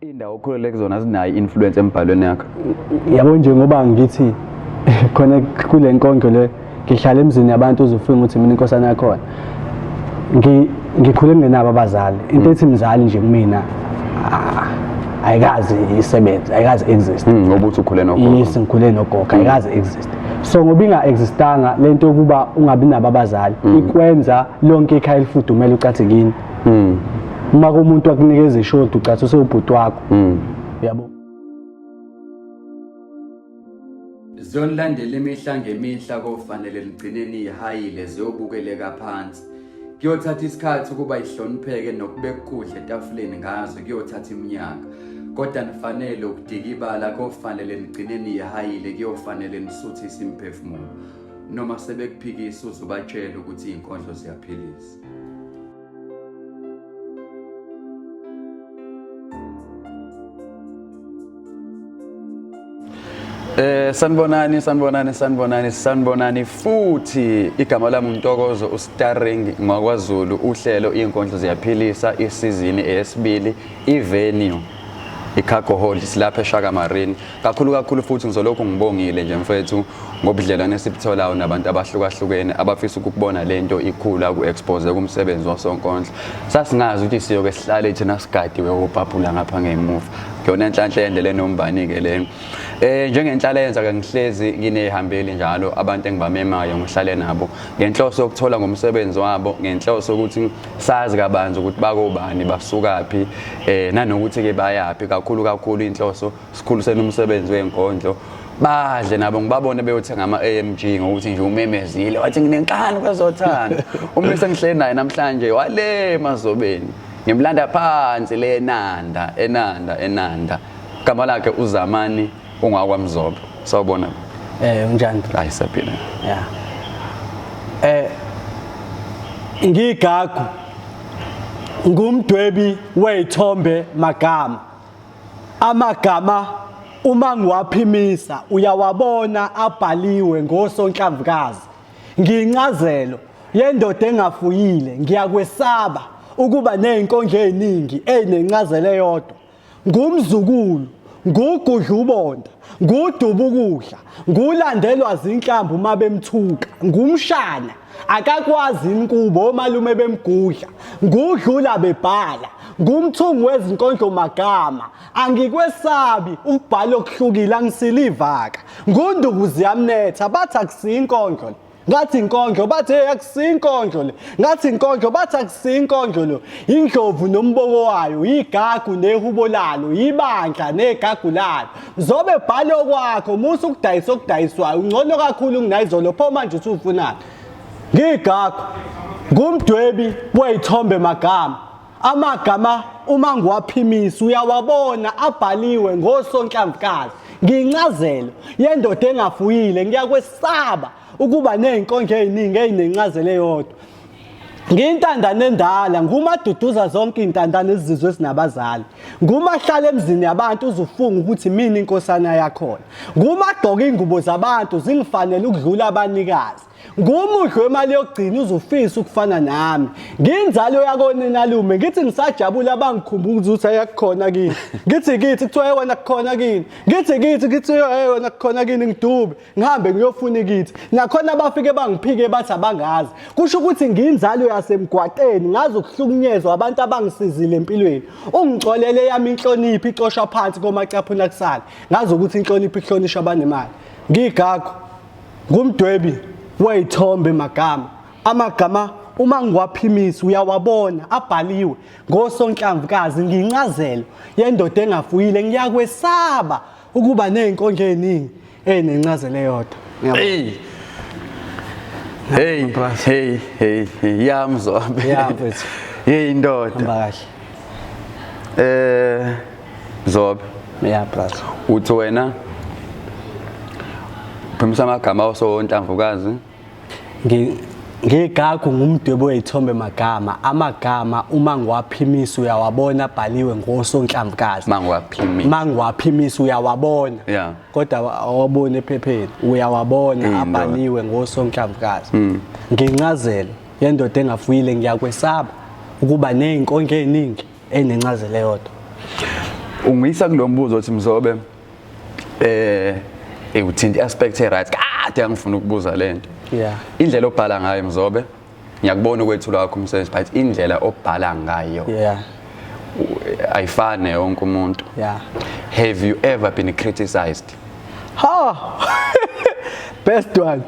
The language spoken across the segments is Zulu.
Indawo okhulele kuzona zinayo influence embhalweni yakho. Yabo njengoba ngithi khona kule nkonzo le ngihlala emzini yabantu uzofika ukuthi mina inkosana yakhona. Ngikhule ngenabo abazali. Into ethi mzali nje kumina ayikazi isebenza, ayikazi exist. Ngoba uthi ukhule nogogo. Yes, ngikhule nogogo, ayikazi exist. So ngoba inga existanga lento yokuba ungabi nabo abazali ikwenza lonke ikhaya elifudumele ucathi kini. Uma kumuntu akunikeza ishodo ucathi usewubhuti wakho. Yabo. Zonlandela imihla ngemihla kofanele ligcineni ihayile ziyobukeleka phansi. Kuyothatha isikhathi ukuba ihlonipheke nokubeka ukudla etafuleni ngazo kuyothatha iminyaka. Kodwa nifanele ukudika ibala kofanele ligcineni ihayile kuyofanele nisuthise imphefumulo. Noma sebekuphikisa uzubatshela ukuthi inkondlo ziyaphilisa. Sanibonani futhi igama lami uNtokozo ustarring ngakwaZulu uhlelo inkondlo ziyaphilisa isizini eyesibili ivenue iCargo Hall silapha eShaka Marine kakhulu futhi ngizolokhu ngibongile nje mfethu ngobudlelwane esibitholayo nabantu abahlukahlukene abafisa ukubona lento ikhula ku-expose kumsebenzi wasonkondlo sasingazi ukuthi siyoke sihlale thina sigadiwe ubhabhula ngapha ngemuva kuyona enhlanhlende lenombani ke le njengenhlala yenza ke ngihlezi nginehambeli njalo abantu engibamemayo ngihlale nabo ngenhloso yokuthola ngomsebenzi wabo ngenhloso ukuthi sazi kabanzi ukuthi bakobani basukaphi nanokuthi ke bayaphi kakhulu inhloso sikhulisene umsebenzi wenkondlo badle nabo ngibabone beyothenga ama-AMG ngokuthi nje umemezile wathi nginenkani kwezothanda umuntu sengihleli naye namhlanje wale Mazobeni ngimlanda phansi le Enanda igama lakhe uZamani ungakwaMzobo sawubona unjani hayi saphila ngigagu ngumdwebi wezithombe magama amagama uma ngiwaphimisa uyawabona abhaliwe ngosonhlamvukazi ngiyincazelo yendoda engafuyile ngiyakwesaba ukuba nezinkondlo eziningi ezinencazelo eyodwa ngumzukulu ngugudla ubonda nguduba ukudla ngulandelwa zinhlamvu uma bemthuka ngumshana akakwazi inkubo omalume bemgudla ngudlula bebhala ngumthungu wezinkondlo magama angikwesabi ukubhala okuhlukile angisilivaka ngundukuzi yamnetha bathi akusinkondlo ngathi inkondlo bathi akusinkondlo le ngathi inkondlo bathi akusinkondlo lo indlovu nomboko wayo igagu nehubo lalo ibandla negagu lalo zobe bhalo kwakho musu ukudayisa okudayiswayo ungcono kakhulu kunayizolo pho manje uthi ufunani ngigagu ngumdwebi wezithombe magama amagama uma ngiwaphimisa uyawabona abhaliwe ngosonhlamvukazi ngiyincazelo yendoda engafuyile ngiyakwesaba ukuba nezinkondlo eziningi ezinencazelo eyodwa ngiyintandane endala ngumaduduza zonke izintandane ezizwe ezinabazali ngumahlala emzini yabantu uzufunga ukuthi mina inkosana yakhona ngumadoka ingubo zabantu zingifanele ukudlula abanikazi ngumudlo wemali yokugcina uzufisa ukufana nami nginzalo yakonenalume ngithi ngisajabula abangikhumbuza ukuthi ayakhona kini ngithi kuthiwa wena kukhona kini ngithi wena kukhona kini ngidube ngihambe ngiyofuna ikithi nakhona bafike bangiphike bathi abangazi kusho ukuthi nginzalo yasemgwaqeni ngazi ukuhlukunyezwa abantu abangisizile empilweni ungixolele yami inhlonipho icosha phansi komacaphuna kusala ngazi ukuthi inhlonipho ihlonisha abanemali ngigagu ngumdwebi wezithombe magama amagama uma ngiwaphimisa uyawabona abhaliwe ngosonhlamvukazi ngiyincazelo yendoda engafuyile ngiyakwesaba ukuba nezinkondlo eziningi ezinencazelo eyodwa hey yamzobe yamfethu indoda amba kahle Zobe brother uthi wena phimisa amagama osonhlamvukazi ngigagu ngumdwebi wezithombe magama amagama uma ngiwaphimisa uyawabona abhaliwe ngosonhlamvukazi mangiwaphimisa uyawabona kodwa awabone ephepheni uyawabona abhaliwe ngosonhlamvukazi ngincazelo yendoda engafuyile ngiyakwesaba ukuba nezinkondlo eziningi ezinencazelo eyodwa ungisa kulombuzo uthi Mzobe uthinta aspect right kade angifuna ukubuza lento Yeah. indlela obhala ngayo Mzobe ngiyakubona ukwethula wakho umsebenzi but indlela obhala ngayo Yeah. ayifane yonke umuntu Yeah. have you ever been criticized Ha. Best one.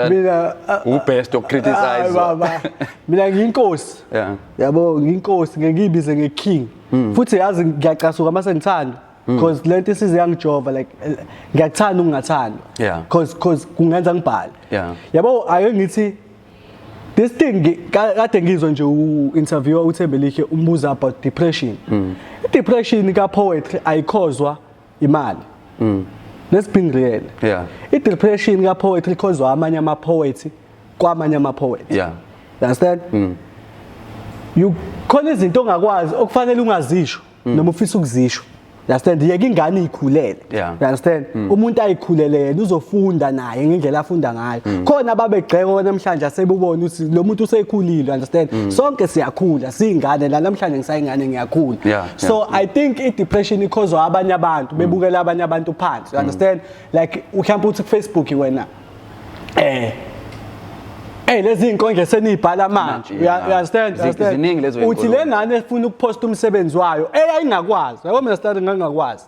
Mina ubest criticize baba. Mina ngiyinkosi. Yeah. Yabo ngiyinkosi ngiyibize ngeking. Futhi yazi ngiyacasuka mase ngithanda because lento isize yangijova like ngiyakuthanda ungathanda. Yeah. Cause kungenza ngibhale. Yeah. Yabo ake ngithi this thing kade ngizwe nje u-interviewer uThembelihle umbuza about depression. Depression ka poetry ayikhozwa imali. Let's be real. Yeah. I-depression ka poetry ikhozwa amanye ama poets kwamanye ama poets. Yeah. You understand? You khona izinto ongakwazi okufanele ungazisho noma ufisa ukuzisho. You understand? Yeke ingane ikhulele. Yeah. You understand? Umuntu ayikhulele yena uzofunda naye ngendlela afunda ngayo. Khona ababegxeka namhlanje asebubona ukuthi lo muntu usekhulile, you understand? Sonke siyakhula, singane la namhlanje ngisayingane ngiyakhula. Yeah. So I think i-depression ikhozwa abanye abantu bebukela abanye abantu phansi. You understand? Like ukhamba uthi Facebook wena lezi inkondlo senibhala manje. You understand? Ziningi lezo Uthi le ngane efuna ukuposta umsebenzi wayo ayingakwazi. Yabo mina start ngangakwazi.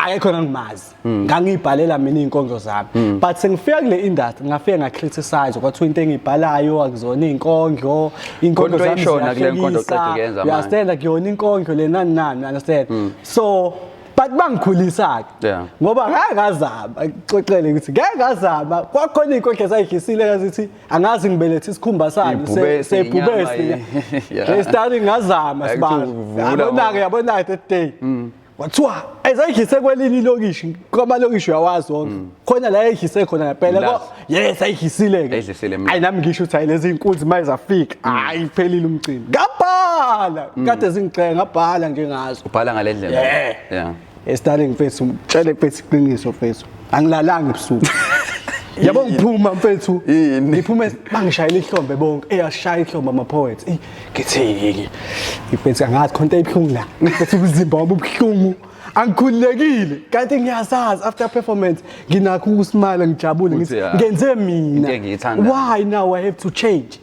Ayikho ngangimazi. Ngangibhalela mina inkondlo zami. But sengifika kule industry ngafika ngacriticize kwathiwa into engibhalayo akuzona inkondlo zami shona kule nkondlo oqeda kuyenza manje. You understand like yona inkondlo le nani you understand? So but bangikhulisa Yeah. ngoba ngazama ixoxele ukuthi ngazama kwakhona inkondlo ezayihlisile ngazithi angazi ngibelethe isikhumba sami sebhubesi ngestudy ngazama sibala yabona that day wathiwa ezayihise kwelini ilokishi kwamalokishi yawazi wonke khona la eyihise khona ngempela yes ayihlisile ke ayi nami ngisho ukuthi lezi inkunzi mayizafika hayi iphelile umcimbi ngabhala kade zingicela ngabhala nje ngazo ubhala ngale ndlela yeah Studying mfethu utshele mfethu iqiniso mfethu angilalanga ebusuku yabo ngiphuma mfethu ngiphume bangishayela ihlombe bonke eyashaya ihlombe ama poets ngithi mfethu angazi khonto ebuhlungu la mfethu umzimba wami ubuhlungu angikhululekile kanti ngiyasazi after performance nginakho ukusmile ngijabule ngithi ngenze mina why now I have to change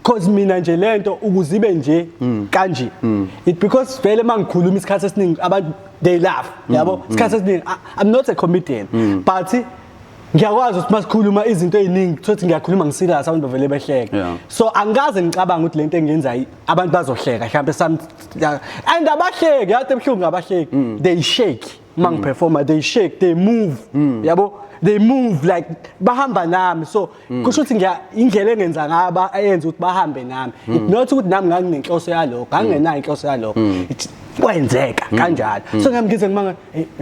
cause mina nje lento ukuzibe nje kanje it because vele mangikhuluma isikhathi esiningi abantu they laugh yabo isikhathi esiningi I'm not a comedian but ngiyakwazi ukuthi masikhuluma izinto eziningi thothi ngiyakhuluma ngiserious abantu bavele behleke so angikaze ngicabanga ukuthi lento engenza abantu bazohleka mhlawumbe and abahleki yade ebuhlungu abahleki they shake mangiperforma they shake they move yabo they move like bahamba nami so kusho ukuthi indlela engenza ngaba ayenza ukuthi bahambe nami it not ukuthi nami nganginenhloso yalokho ngangenayo inhloso yalokho kwenzeka kanjalo so ngami ngize ngimanga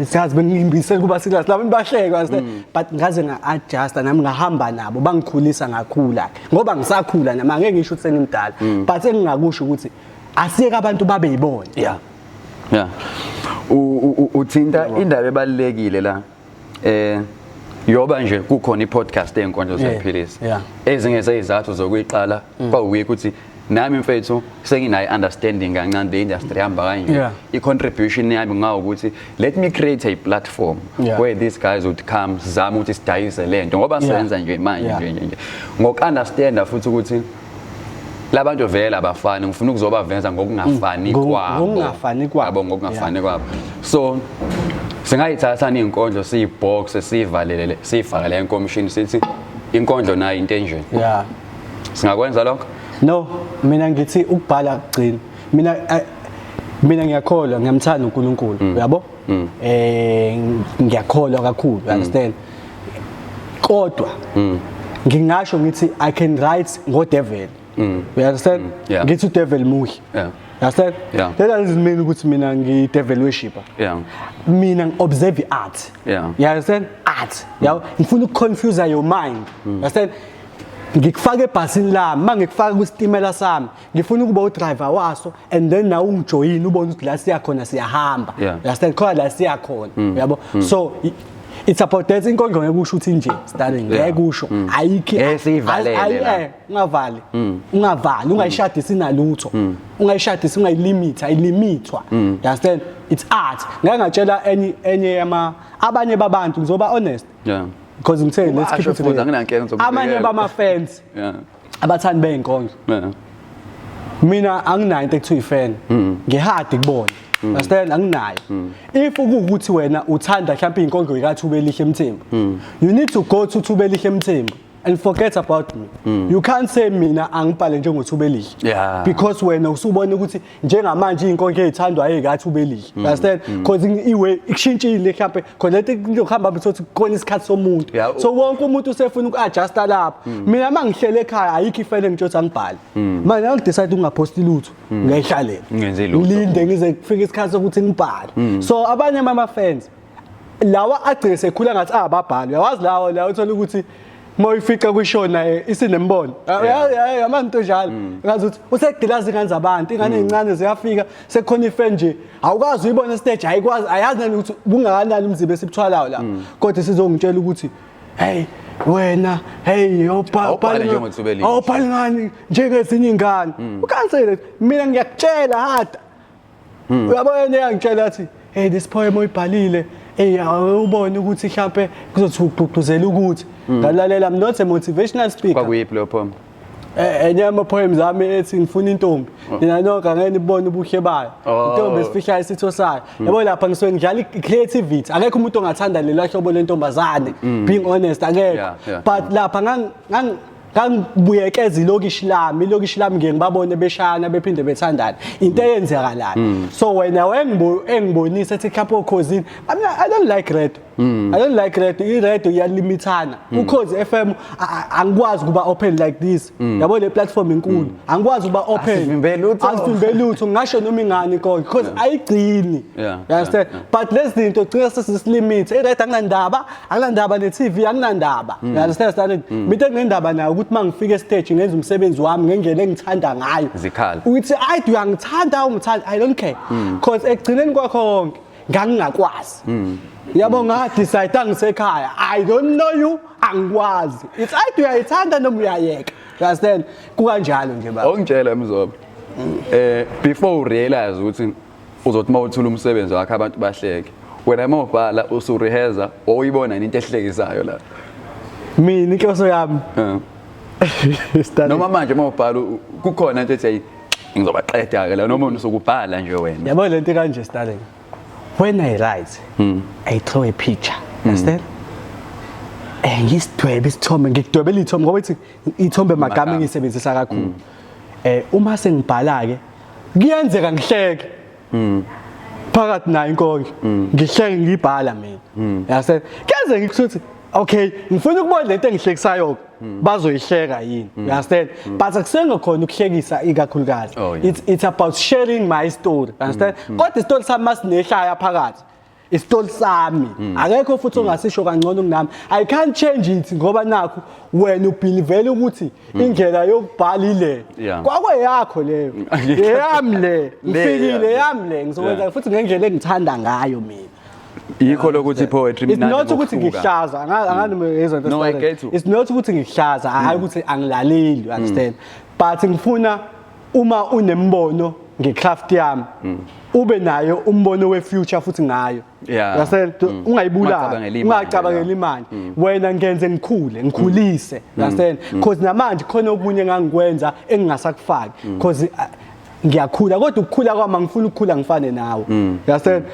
siyazi bengimbisela kuba serious labo bahleka but ngaze nga-adjust nami ngahamba nabo bangikhulisa ngakhula ngoba ngisakhula nami angeke ngisho ukuthi sengimdala but engingakusho ukuthi asiyeke abantu babe yibona yeah uthinta indaba ebalekile la yoba nje kukhona i-podcast ey'nkonzo zephilisa ezinye zeyizathu zokuyiqala kwawuye ukuthi nami mfethu senginayo understanding kancane the industry hamba kanje i-contribution yami ngawukuthi let me create a platform where these guys would come sizame ukuthi sidayise lento ngoba senza nje manje nje ngoku-understanda futhi ukuthi labantu vele abafani ngifuna ukuzobaveza ngokungafani kwabo ngokungafani kwabo so singayithatha inkondlo siyibox siyivalele siyifakele enkomishini sithi inkondlo nayo into enje singakwenza lokho no mina ngithi ukubhala kugcina mina ngiyakholwa ngiyamthanda uNkulunkulu yabo ngiyakholwa kakhulu you understand kodwa ngingasho ngithi I can write ngo-devil you understand ngithi u-devil muhle understand that doesn't mean ukuthi mina ngi-devil worshipper mina ngi-observe art you understand art yabo ngifuna ukuconfuse your mind understand ngikufaka ebhasini lami mangikufaka kwistimela sami ngifuna ukuba udriver waso and then nawe ungijoyine ubone ukuthi la siya khona siyahamba understand khona la siya khona yabo so it's about that inkondlo ngeke usho ukuthi nje Starling ngeke usho ayikho esivalele ungavali ungayishadisi nalutho ungayishadisi ungayilimit ayilimithwa you understand it's art ngeke ngatshela enye abanye babantu ngizoba honest because ngitheni let's keep it together amanye bama fans abathandi bey'nkondlo mina anginayo into ekuthiwa i-fan ngehard kubona understand anginayo if ukuthi wena uthanda mhlawumbe inkondlo ikaThubelihle Mthembu you need to go to Thubelihle Mthembu and forget about me you can't say mina angibhale njengoThubelihle because wena usubona ukuthi njengamanje inkondlo ezithandwa ezikaThubelihle understand because iwe ikushintshile mhlawumbe khona lento kuhamba besothi khona isikhathi somuntu so wonke umuntu usefuna uku-adjusta lapho mina mangihlele ekhaya ayikho ifele ngitshothi angibhale manje angidecide ungaposti lutho ngiyayihlalela ngilinde ngize kufika isikhathi sokuthi ngibhale so abanye ama-fans lawa agcine sekhula ngathi ababhali uyawazi lawa uthola ukuthi moyifica kwishona isinembono yamanto njalo ngazi ukuthi usegilazi ingane zabantu ingane ezincane ziyafika sekukhona ifan nje awukazi uyibona stage ayikwazi ayazi nani ukuthi bungakanani umzibe esibthwalayo la kodwa sizongitshela ukuthi hey wena hey awubhali ngani njengezinye ingane ukansele mina ngiyakutshela hada uyabona yangitshela athi hey this poem oyibhalile ubone ukuthi mhlawumbe kuzothi ugqugquzela ukuthi ngalalela I'm not a motivational speaker kwakuyiphi lo poem enye ama poems zami ethi ngifuna intombi mina nonke angeke nibone ubuhle bayo intombi esifihla isitho sayo yabo lapha ngisuke ngidlala creativity akekho umuntu ongathanda lela hlobo lentombazane being honest akekho but lapha ngangibuyekeza ilokishi lami ngeke ngibabone beshana bephinde bethandana into eyenzekalayo so wena engibonisa ethi couple cause I don't like radio I don't like radio i-radio iyalimithana ukhozi FM angikwazi kuba open like this yabo le platform inkulu angikwazi kuba open asivimbe lutho ngisho noma ingani konke because ayigcini you understand but lezi zinto gcina sesilimit i-radio akunandaba ne-TV akunandaba you understand mina nginendaba nayo ukuthi mangifika e-stage ngenza umsebenzi wami ngendlela engithanda ngayo zikhala uthi ayi uyangithanda ungithanda I don't care because ekugcineni kwakho konke ngangingakwazi yabo ngadecide angisekhaya I don't know you angikwazi it's ayi uyayithanda noma uyayeka you understand kukanjalo nje baba ongitshela Mzobo before u realize ukuthi uzothi mawuthula umsebenzi wakhe abantu bahleke wena mawubhala usureheza oyibona into ehlekisayo la mina inhloso yami noma manje mawubhala kukhona into ethi ngizobaqeda ke la noma usukubhala nje wena yabo lento kanje Starling when I write I throw a picture understand ngisidwebe isithombe ngikudwebela ithombe ngoba ithi ithombe magama engisebenzisa kakhulu uma sengibhala ke kuyenzeka ngihleke phakathi nayo inkondlo ngihleke ngibhala mina understand kuyenzeka ngikuthi okay ngifuna ukubona lento engihlekisayo bazoyihleka yini you understand but akusengakhona ukuhlekisa ikakhulukazi it's about sharing my story understand kodwa istory sami masinehlaya phakathi istory sami akekho futhi ongasisho kangcono kunami I can't change it ngoba nakho wena ubelievele ukuthi indlela yokubhala ile kwakweyakho leyo yami le ngifikile yami le ngizokwenza futhi ngendlela engithanda ngayo mina yikho lokuthi poetry mina it's not ukuthi ngihlaza angani no I get you it's not ukuthi ngihlaza hayi ukuthi angilaleli you understand but ngifuna uma unembono ngecraft yami ube nayo umbono wefuture futhi ngayo understand ungayibulali ungacabangela imali wena ngenze ngikhulise understand because namanje khona okunye engangikwenza engingasakufaki because ngiyakhula kodwa ukukhula kwami ngifuna ukukhula ngifane nawe understand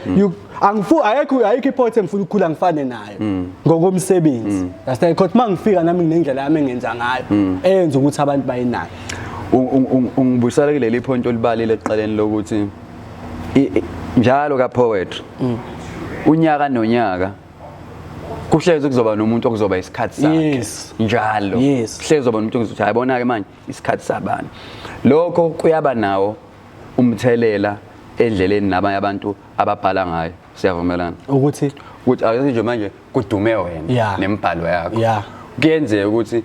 ayikho iphoto engifuna ukukhula ngifane nayo ngokomsebenzi understand because mangifika nami nginendlela yami engenza ngayo eyenza ukuthi abantu bayinayo ungibuyisela kuleli point olibalile eqaleni lokuthi njalo ka poetry unyaka nonyaka kuhlezi kuzoba nomuntu okuzoba isikhathi sakhe njalo kuhlezi zoba nomuntu okuzothi hayibona ke manje isikhathi sabani lokho kuyaba nawo umthelela endleleni nabanye abantu ababhala ngayo siyavumelana ukuthi akuthi manje kudume wena nembhalo yakho kuyenzeka ukuthi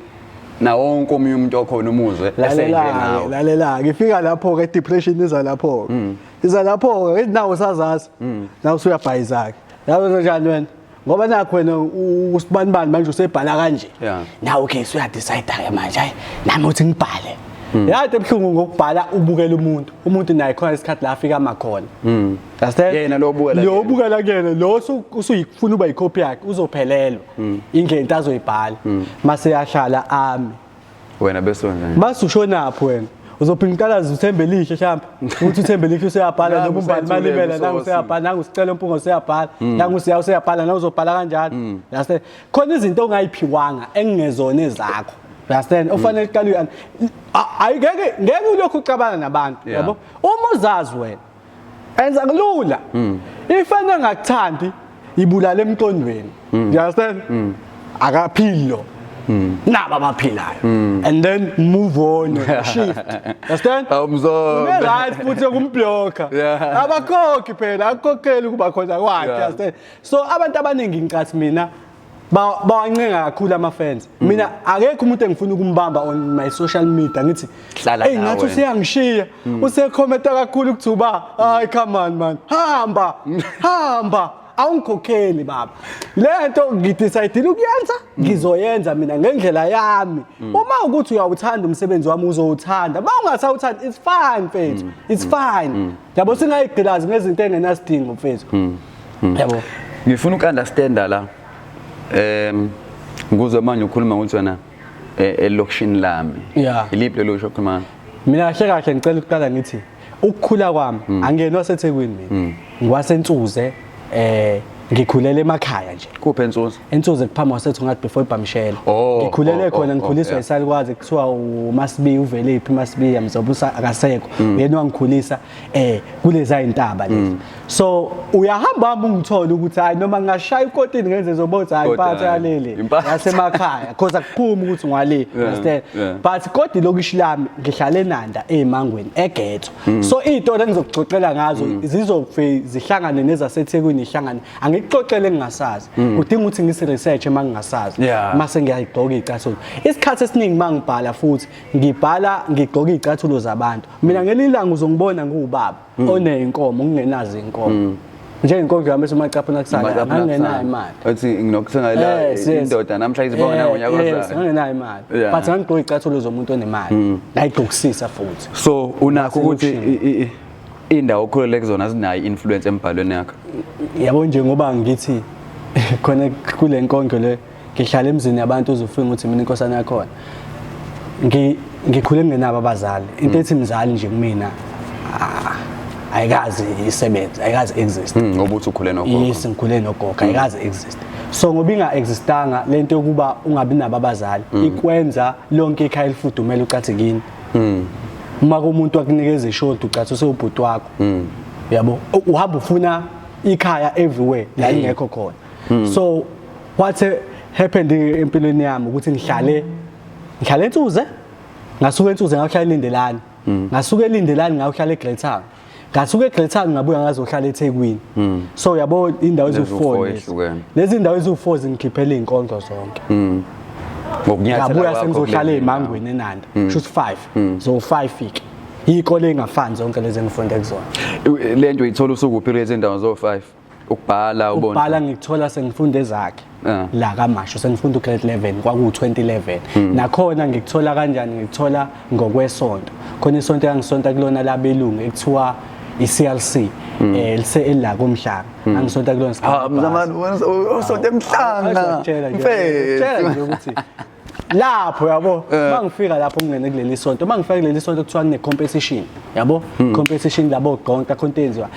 na wonke umuntu okhona umuzwe esenjenawo lalela ngifika lapho ke depression iza lapho iza lapho nawo sazazi nawo usuyabhayizaka yabo njani wena ngoba nakho wena usibanibani manje usebhala kanje Yeah. nawe okay so uyadecide ke manje hayi nami uthi ngibhale yade ebhlungu ngokubhala ubukela umuntu naye khona isikhathi la afika amakhona understand Yena lo ubukela lo ubukela kuyena lo usuyifuna uba icopy yakhe uzophelelwa ingento azoyibhala mase yahlala ami wena bese njani mase ushonapho wena uzophinda uqalaza uthembe lihle mhlawumbe ukuthi uthembe lihle useyabhala noma umbali malimela nangu useyabhala nangu sicela umpungo useyabhala nangu useyabhala nawe uzobhala kanjani understand khona izinto ongayiphiwanga engingezona ezakho understand ofanele uqale ngeke ulokhu ucabana nabantu yabo uma uzazi wena enza kulula ifana ngakuthandi ibulala emqondweni you understand akaphili lo naba abaphilayo and then move on shift understand awumzombe right futhi ukumblocker abakhokhi phela akukhokheli kuba khona kwakhe understand so abantu abaningi ngicathi mina bawancenga kakhulu ama-fans mina akekho umuntu engifuna ukumbamba on my social media ngithi hey ngathi useyangishiya usekhomenta kakhulu kuthuba hayi come on man hamba awungikhokheli baba lento ngidecide ukuyenza ngizoyenza mina ngendlela yami uma ukuthi uyawuthanda umsebenzi wami uzowuthanda mawungasawuthanda it's fine mfethu it's fine yabo singayigqilazi ngezinto engenasidingo mfethu yabo ngifuna ukunderstanda la nguzwe manje ukhuluma ukuthi wena elokishini lami iliphi lelo sho khuluma mina kahle ngicela ukuqala ngithi ukukhula kwami angena waseThekwini mina ngwasentuze ngikhulele emakhaya nje kuphi entuze kuphama wasethu ngathi before iBhamshela ngikhulele khona ngikhuliswa isalukwazi kuthiwa uMasibi uvele iphi Masibi yamzobusa akasekho yena wangikhulisa kuleza intaba lezi so uyahamba ungithola ukuthi hayi noma ngashaya ikotini ngenze zobotha hayi phatha yalele yasemakhaya because akuphumi ukuthi ngwale understand but kodwa lokishi lami ngihlale eNanda eMangweni eGhetto so izinto engizokuxoxela ngazo zizofike zihlangane nezaseThekwini ihlangane angikuxoxele engingasazi kudinga ukuthi ngisi research emangingasazi mase ngiyayigqoka izicathulo isikhathi esiningi mangibhala futhi ngigqoka izicathulo zabantu mina ngelilanga uzongibona ngubaba oneyinkomo ngingenazi inkomo njengenkonzo yami esemacapha nakusala angenayo imali uthi nginokuthenga la indoda namhla izibona ngonyaka ozayo angenayo imali but ngigqoka izicathulo zomuntu onemali ayigqokisisa futhi so unakho ukuthi indawo okhulele kuzona zinayo influence embhalweni yakho yabo njengoba ngithi khona kule nkonzo le ngihlala emzini yabantu uzofika ukuthi mina inkosana yakhona ngikhule ngingenabo abazali into ethi mzali nje kumina ayikazi isebenza ayikazi exist ngoba uthi ukhule nogogo yes ngikhule nogogo ayikazi exist so ngoba inga existanga lento yokuba ungabi nabo abazali ikwenza lonke ikhaya elifudumela ucathi kini uma kumuntu akunikeza ishodo ucathi usewubhuti wakho yabo uhamba ufuna ikhaya everywhere la ingekho khona so what happened empilweni yami ukuthi ngihlale entuze ngasuka entuze ngahlala elindelani ngasuka elindelani ngahlala eGreytown ngasuka eGreytown ngabuya ngazohlala eThekwini so yabo indawo eziwu4 lezi indawo eziwu4 zingikhiphela izinkondlo zonke ngabuya sengizohlala eMangweni eNanda shoot 5 so 5 fike ikole engafani zonke lezi engifunde kuzona lento uyithola usukuphi lezi indawo zo5 ukubhala ngikuthola sengifunde ezakhe la kaMasho sengifunda ugrade 11 kwaku 2011 nakhona ngikuthola kanjani ngikuthola ngokwesonto khona isonto yangisonta kulona labelungu ekuthiwa iCLC lise ela komhlanga angisonta kulona mzamani usonto emhlanga mfethu nje ukuthi lapho yabo mangifika lapho ngene kuleli sonto mangifika kuleli sonto kuthiwa kune competition yabo competition labo gqonka contentswa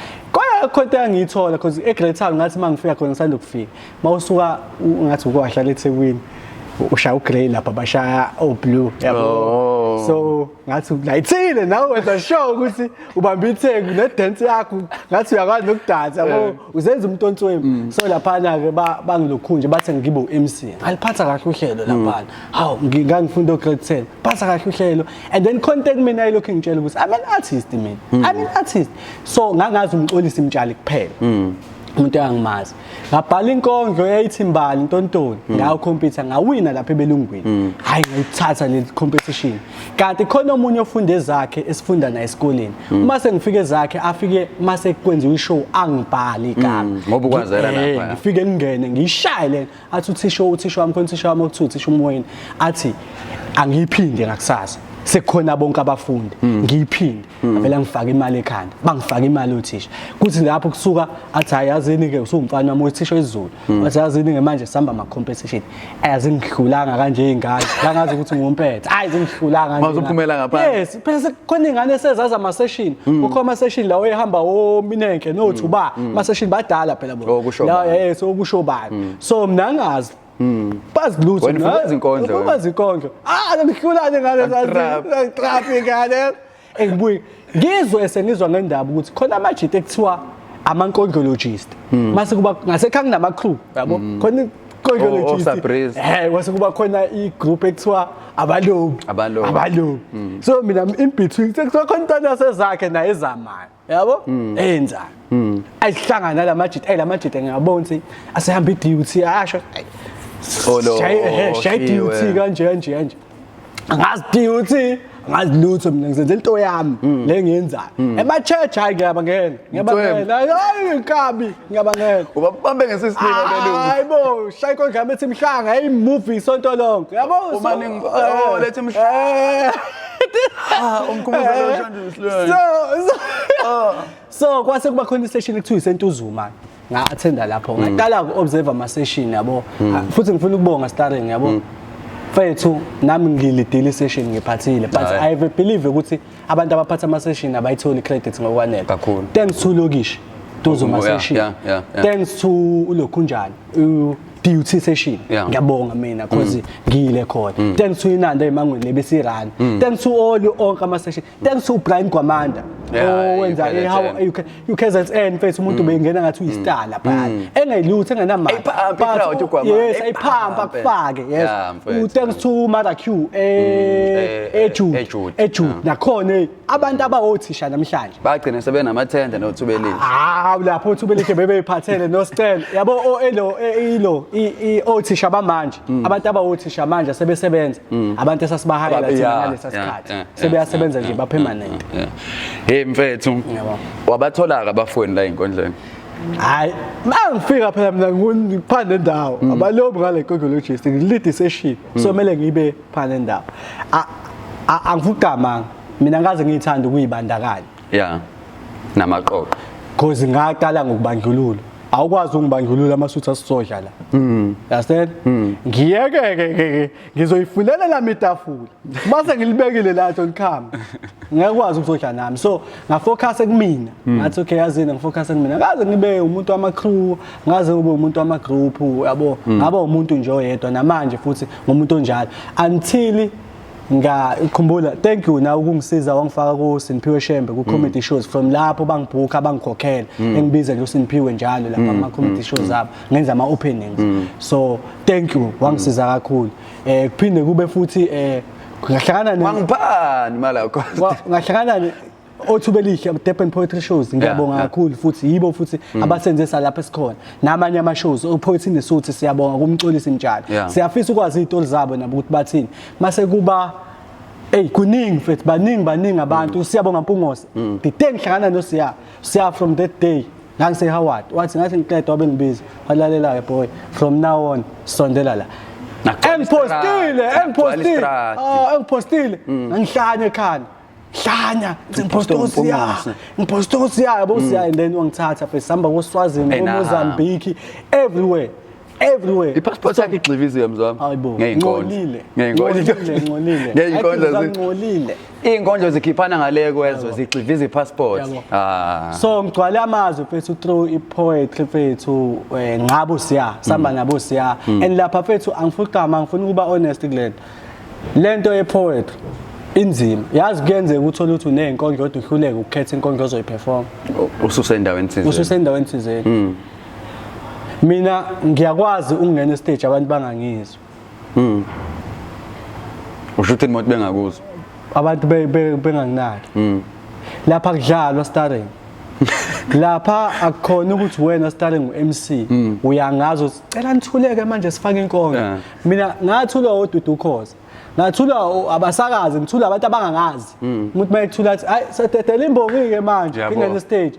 konke engiyithola because eGreytown ngathi mangifika khona ngisanda ukufika mawusuka ngathi ukwahlala eThekwini ushaya ugrey lapha bashaya oblue yabo so ngathi ulayithile nawe wenza show ukuthi ubamba itheku nedance yakho ngathi uyakwazi nokudansa yabo uzenza umntontswemi so lapha ke bangilokhunje bathe ngibe uMC aliphatha kahle uhlelo lapha hawu ngingangifunda ugrade 10 phatha kahle uhlelo and then content mina ayilokho ngitshela ukuthi I'm an artist mina I'm an artist so ngangazi umxolisi imtshali kuphela umuntu engangimazi ngabhala inkondlo eyayithimbali intontoni ngayo computer ngawina lapha ebelungwini hayi ngayithatha le competition kanti khona omunye ofunde ezakhe esifunda naye esikoleni uma sengifike ezakhe afike mase kwenziwa ishow angibhali igama ngoba ukwazela lapha ngifike ngingene ngiyishaye le athi uthisha wami khona uthisha wami okuthiwa uthisha umoyeni athi angiyiphinde ngakusasa sekukhona bonke abafundi ngiyiphinde vele ngifaka imali ekhanda bangifaka imali othisha kuthi lapho kusuka athi ayazini ke usumfana wami othisha wesiZulu athi ayazini ke manje sihamba ama competition azingihlulanga kanje ingane langazi ukuthi ngumpethe hayi zingihlulanga kanje mazuphumela ngaphandle yes phela khona ingane esezaza ama session ukho ama session lawo ehamba ominenke nothi uba ama session badala phela bona la yes okusho bani so mina ngazi bazilutho bazi inkondlo ngihlulane ngale trap ngale engibuye ngizwe esengizwa ngendaba ukuthi khona amajita ekuthiwa ama-kondlologist mase kuba ngasekhaya kunama crew yabo khona i-kondlologist kwase kuba khona i-group ekuthiwa abalobi so mina in between sekuthiwa khona intwana yasezakhe naye ezamayo yabo enzani ayihlangana nalamajita lamajita ngiyabona ukuthi asehamba i-duty asho duty kanje angazi lutho mina ngizenzela into yami le ngiyenzayo ema-church hayi ngiyabangena hayi inkabi ngiyabangena ubabambe ngesisilingo belungu hayi bo shaya inkondlo yami ethi mhlanga hayi movie sonto lonke yabo lethe mhlanga umkhumbuzo so kwase kuba khona i-session ekuthiwa iSentuzuma nga-attenda lapho ngaqala uku-observe ama-session yabo futhi ngifuna ukubonga starring yabo fethu nami ngilidile i-session ngiphathile but I believe ukuthi abantu abaphatha ama-session abayitholi credit ngokwanele kakhulu thanks to Lokish Tuzuma session thanks to uLokhunjani duty session ngiyabonga mina because ngile khona thanks to Inanda eMangweni lebesirun thanks to all onke ama session thanks to Brian Gwamanda owenza how you KZN mfethu umuntu bengena ngathi uyistar lapha engayilutho engenamali yes ayiphampa kufake yes thanks to Mother Q Jude nakhona abantu abawothisha namhlanje bagcina sebenamathenda nothubelile lapho uthubelile bebeyiphathele no Stel yabo elo othisha bamanje abantu abawothisha manje sebesebenza abantu esasibahayela thina ngalesa sikhathi sebeyasebenza nje ba permanent hey mfethu wabathola abafundi la inkondlweni hayi mangifika phela mina ngiphanda indawo abalobi ngale kondlologist ngilid session so kumele ngibe phanda indawo angifugama mina ngaze ngithanda ukuyibandakanya namaqoqo cause ngaqala ngokubandlululo awukwazi ungibandlulula amasuthi asizodla la understand ngiyeke ngizoyifunela la metafula mase ngilibekile la ntonkhambi ngiyakwazi ukuzodla nami so ngafocus kumina ngathi okay yazini ngifocus kumina ngaze ngibe umuntu wama crew ngaze ube umuntu wama group yabo ngaba umuntu nje oyedwa namanje futhi ngomuntu onjalo until ngikhumbula thank you na ukungisiza wangifaka ku Sinphiwe Shembe ku comedy shows from lapho bangibhuka bangikhokhela engibiza nje uSinphiwe njalo lapha ama comedy shows abo ngenza ama openings so thank you wangisiza kakhulu kuphinde kube futhi ngahlangana wangiphani mala yakho ngahlangana othubelihle Durban Poetry Shows ngiyabonga kakhulu futhi yibo futhi abasenzisa lapha esikhona namanye ama shows uPoetry neSuthi siyabonga kumcolisi Mtshali siyafisa ukwazi izitoli zabo nabo ukuthi bathini mase kuba kuningi mfethu baningi abantu siyabonga Mpungose the ngihlangana siya from that day ngangise Howard wathi ngathi ngiqeda wabe ngibiza walalela boy from now on sondela la engipostile ngihlanya ekhanda hlanya ngiphostosi yabo siya and then wangithatha for samba koSwazini eMozambique everywhere ipassport yakhe igxivizi yamzami ngiyinqolile inkondlo zikhiphana ngale kwezwe zigxiviza ipassport so ngigcwala amazwi fethu through ipoetry fethu ngabo siya samba nabo siya and lapha fethu angifugama ngifuna ukuba honest lento yepoetry inzima yazi kuyenzeka uthola ukuthi unenkondlo kodwa uhluleke ukukhetha inkondlo ozoyiperform ususendaweni thizeni mina ngiyakwazi ukungena estage abantu bangangizwa usho ukuthi umuntu bengakuzwa abantu benganginaki lapha kudlalwa starring lapha akukhona ukuthi wena Starring ngu-MC uyangazi ukuthi cela nithuleke manje sifake inkondlo mina ngathulwa uDudu Khoza ngathulwa abasakazi ngithula abantu abangangazi ukuthi mayekuthula athi hayi sededela imbongi-ke manje ingene stage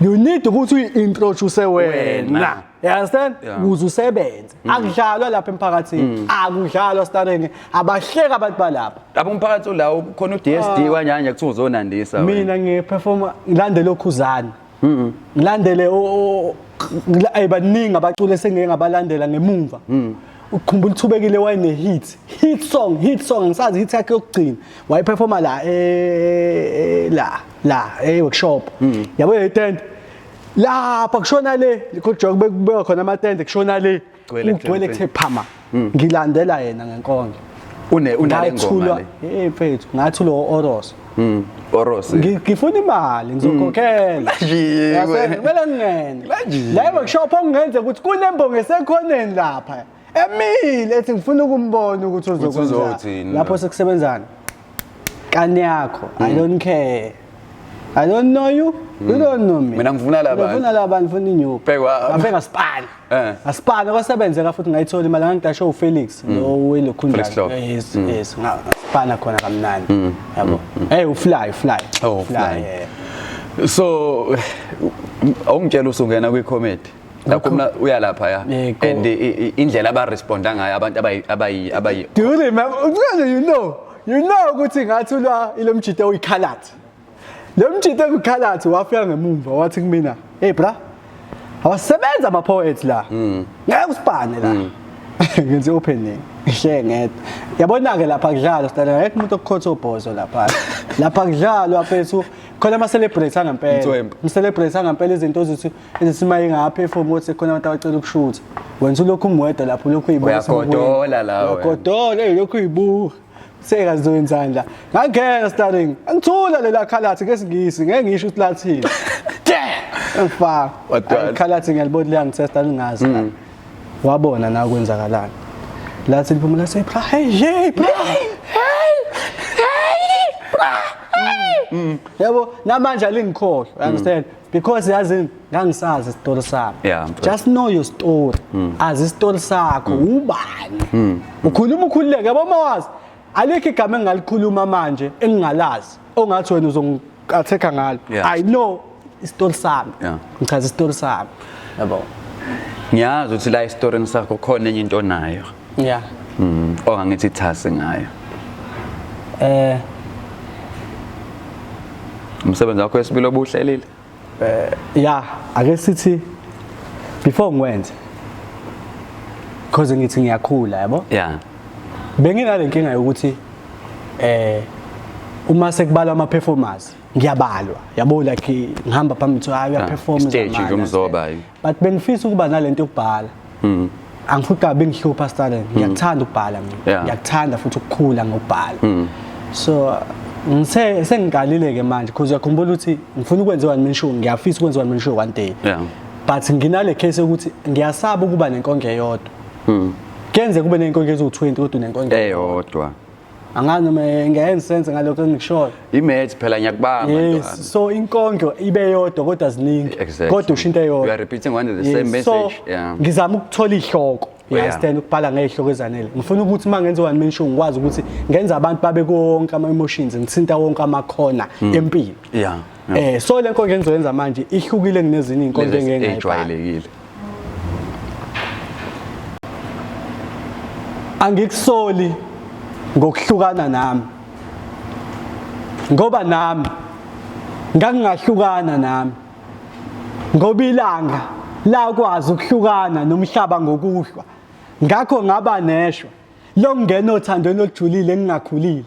you need ukuthi uyi-introduce wena you understand ukuze usebenze akudlalwa lapha emphakathini akudlalwa Starring abahleka abantu balapha lapho umphakathi ulawo khona uDSD kwanyanya kuthiwa uzonandisa mina ngiperforma ngilandele uKhuzani ngilandele baningi abaculi esengeke ngabalandela ngemumva ukukhumbula uthubekile wayene hit song ngisazi hit yakhe yokugcina wayiperforma la workshop yabo itent lapha kushona le kujoke bekubeka khona amatende kushona le ugcwele kuthe phama ngilandela yena ngenkondlo unale ngoma le mfethu ngathula Oros Oros ngifuna imali ngizokhokhela kumele ngingene la workshop ongenze ukuthi kunembongo esekhoneni lapha Emile ethi ngifuna ukumbona ukuthi uzokuzothini lapho sekusebenzana kani yakho I don't care I don't know you you don't know me mina ngifuna laba ngifuna inyuku ngafika Spana aSpana kwasebenze futhi ngayithola imali ngangidasho uFelix lo welokhundla yes Spana khona kamnandi yabo hey ufly so awungitshela usungena kwi-comedy lapho mina uyalapha ya and indlela abaresponda ngayo abantu abayi do you remember you know ukuthi ngathulwa ilomjito oyikhalathi lo mjito oyikhalathi wafika ngemumva wathi kumina hey bra awasebenza ama poets la ngeke usipane la ngenze opening ngiyengedwa yabona ke lapha kudlalwa sidala ngeke umuntu okukhotha obhozo lapha kudlalwa phethu khona ama celebrate angempela umcelebrate angempela izinto ezisimaye ngaphefoma ukuthi khona abantu abacela ukushutha wenza lokhu umweda lapho lokhu uyibuka uyagodola lawe uyagodola lokhu uyibuka sekazoyenzandla ngangena Starring angithula lela khalathi ngesingisi ngeke ngisho ukuthi lathini mfaka khalathi ngiyalibona liyangisesta lingazi wabona na kwenzakalana lathi liphumula sepha hey bra yabo namanje alingikhohlwa understand because yazi ngangisazi isitori sami just know your story azi isitori sakho ubani ukhuluma ukhululeke yabo mawazi alikho igama engalikhuluma manje engingalazi ongathi wena uzongatheka ngalo I know isitori sami ngichaza isitori sami yabo ngiyazi ukuthi la isitori sakho khona enye into nayo ongangithi thasi ngayo umsebenzi wakho wesibili obuhlelile ake sithi before ngiwenze because ngithi ngiyakhula yabo benginale nkinga yokuthi uma sekubalwa ama performers ngiyabalwa yabo like ngihamba phambili uya perform stage umzoba but bengifisa ukuba nalento yokubhala angifuni kabe ngihlupha Starring ngiyakuthanda ukubhala mina ngiyakuthanda futhi ukukhula ngokubhala so sengiqalile ke manje because uyakhumbula ukuthi ngifuna ukwenza one man show ngiyafisa ukwenza one man show one day but nginale case ukuthi ngiyasaba ukuba nenkondlo eyodwa kenze kube nenkondlo ezo20 kodwa nenkondlo eyodwa angani noma ngiyenza sense ngalokho engikushoyo image phela ngiyakubamba yes so inkondlo ibe yodwa kodwa ziningi kodwa ushinto eyodwa you are repeating one of the same message ngizama ukuthola ihloko understand ukubhala ngezihloko ezanele ngifuna ukuthi mangenze one man show ngikwazi ukuthi ngenza abantu babe konke ama emotions ngithinta wonke amakhona empilo so le nkondlo engizoyenza manje ihlukile kunezinye inkondlo engengayijwayelekile angikusoli ngokuhlukana nami ngoba nami ngangingahlukana nami ngoba ilanga lakwazi ukuhlukana nomhlaba ngokuhlwa ngakho ngaba neshwa lo ngena othandweni olujulile engingakhulile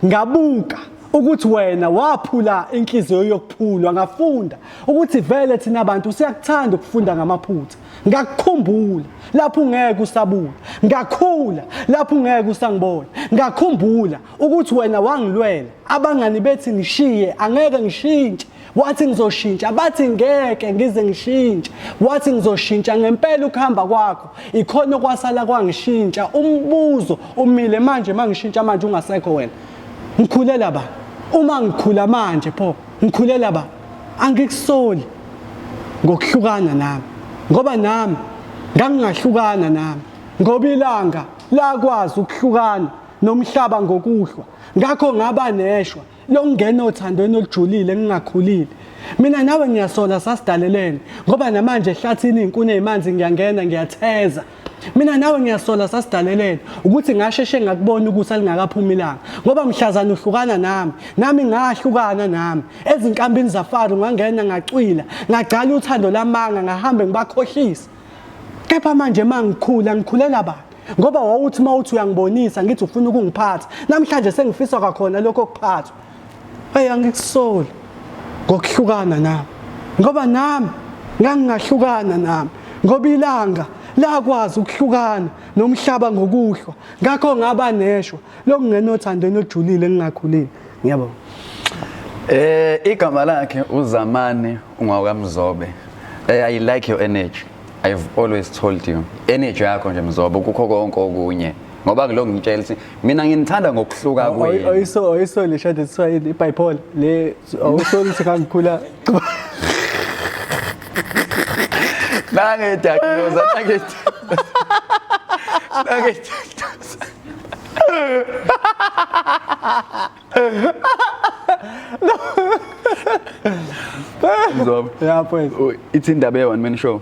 ngabuka ukuthi wena waphula inhliziyo yokuphulwa ngafunda ukuthi vele thina abantu siyakuthanda ukufunda ngamaphutha ngakukhumbula lapho ungeke usabula ngakhula lapho ungeke usangibona ngakhumbula ukuthi wena wangilwela abangani bethi ngishiye angeke ngishintshe wathi ngizoshintsha bathi ngeke ngize ngishintshe wathi ngizoshintsha ngempela ukuhamba kwakho ikhona kwasala kwangishintsha umbuzo umile manje mangishintsha manje ungasekho wena ngikhulela ba uma ngikhula manje pho ngikhulela ba angikusoli ngokuhlukana nami ngoba nami ngangingahlukana nami ngoba ilanga lakwazi ukuhlukana nomhlaba ngokuhlwa ngakho ngaba neshwa lokungena othandweni olujulile ngingakhulile mina nawe ngiyasola sasidalelene ngoba namanje ehlathini inkuni ezimanzi ngiyangena ngiyatheza mina nawe ngiyasola sasidalelene ukuthi ngasheshe ngakubona ukuthi alingakaphumi ilanga ngoba mhlazana uhlukana nami ngahlukana nami ezinkambini zafaro ngangena ngacwila ngagcala uthando lamanga ngahambe ngibakhohlisa kepha manje mangikhula ngikhulela bani ngoba wawuthi mawuthi uyangibonisa ngithi ufuna ukungiphatha namhlanje sengifisa kwakhona lokho kuphathwa angikusola ngokuhlukana nami ngoba nami ngangingahlukana nami ngoba ilanga lakwazi ukuhlukana nomhlaba ngokuhlwa ngakho ngaba neshwa lokungena othandweni olujulile ngingakhulile ngiyabona igama lakhe uZamani ungwakamzobe. I like your energy. I've always told you energy yakho nje Mzobe kukho konke okunye ngoba kuloko ngitshela ukuthi mina nginithanda ngokuhluka kwenu. Oyiso le shade Swahili iBipolar le awusoli ukuthi kangikhula Nangediagnosa Mzobe. Yeah pues. It's indaba ye one man show.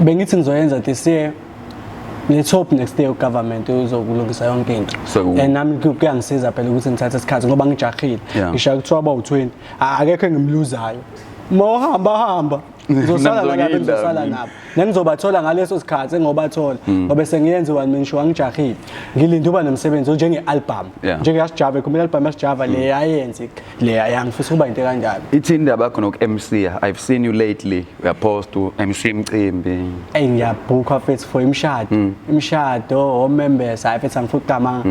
Bengithi ngizoyenza this year. Let's hope next year government uzokulungisa yonke into. Nami kuyangisiza phela ukuthi ngithathe isikhathi ngoba ngijahile. Ngishaya kuthiwa abawu20. Akekho engimluzayo. Mohamba. Ngizosala nabo. Nengizobathola ngaleso sikhathi engobathola. Ngoba sengiyenza one man show angijahile. Ngilinda uba nomsebenzi njenge album. Njenge yasijava kumele album yasijava le yayenze le yangifisa ukuba into kanjalo. Ithi indaba yakho nok MC. I've seen you lately. Uyapost to MC Mcimbi. Ngiyabhuka mfethu for imshado members ayifethu angifutama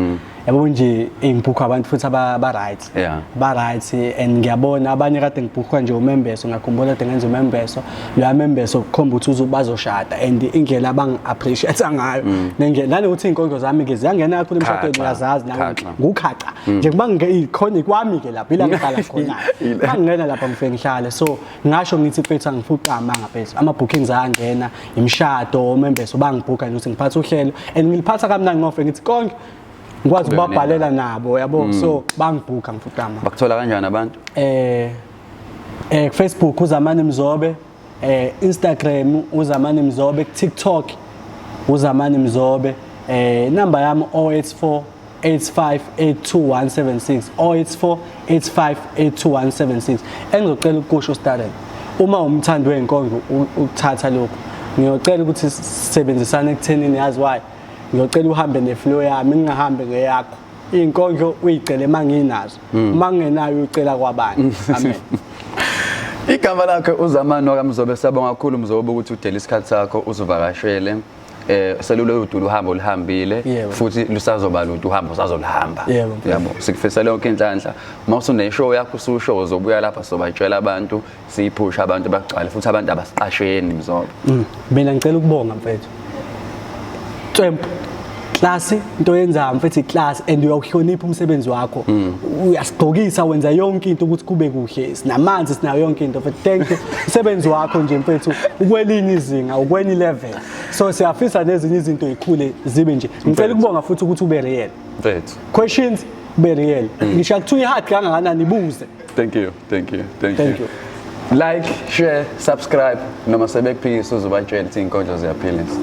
yabo nje ngibhuka abantu futhi ba right ba right and ngiyabona abanye kade ngibhuka nje umembers ngakhumbula kade ngenza umembers lo members okukhomba ukuthi uzoshada and indlela abang appreciate ngayo nanokuthi inkonzo zami ke ziyangena kakhulu emshadweni ngiyazazi nami ngukhaqa nje kuba ngikhona kwami ke lapha ila ngihlala khona mangena lapha ngifike ngihlale so ngasho ngithi mfethu angifutama ngaphezulu ama bookings ayangena imshado members bangibhuka nje ukuthi ngiphatha uhlelo and ngiliphatha kamnandi ngofe ngithi konke ngikwazi ukubabhalela nabo yabo so bangibhuka ngifutama bakuthola kanjani abantu Facebook uZamani Mzobe Instagram uZamani Mzobe TikTok uZamani Mzobe number yami 084 8582 176 084 8582 176 engizocela ukusho started uma umthandi wenkonzo ukuthatha lokho ngiyocela ukuthi sisebenzisane ekuthenini yazi why ngiyocela uhambe neflow yami ngingahambe ngeyakho inkonzo uyicele manginazo mangenayo ucela kwabani amen. Igama lakhe uZamani wakamzobe sabonga kakhulu Mzobe ukuthi udele isikhathi sakho uzovakashele selule udulu uhambo olihambile futhi lusazoba ludu uhambo usazolihamba yabo sikufisela yonke inhlanhla mawusune show yakho ususho uzobuya lapha sobatshela abantu siyiphusha abantu bagcwale futhi abantu abasiqasheni Mzobe mina ngicela ukubonga mfethu Twempu class into yenza mfethu class and uyakuhlonipha umsebenzi wakho uyasigqokisa wenza yonke into ukuthi kube kuhle sinamanzi sinayo yonke into mfethu thank you umsebenzi wakho nje mfethu ukwelinye izinga ukweni level so siyafisa nezinye izinto ezikhule zibe nje ngicela ukubonga futhi ukuthi ube real mfethu questions be real ngisho kuthiwa ihard kangakanani ibuze thank you like share subscribe noma sebekuphikisa uzobatshela ukuthi inkonzo ziyaphilisa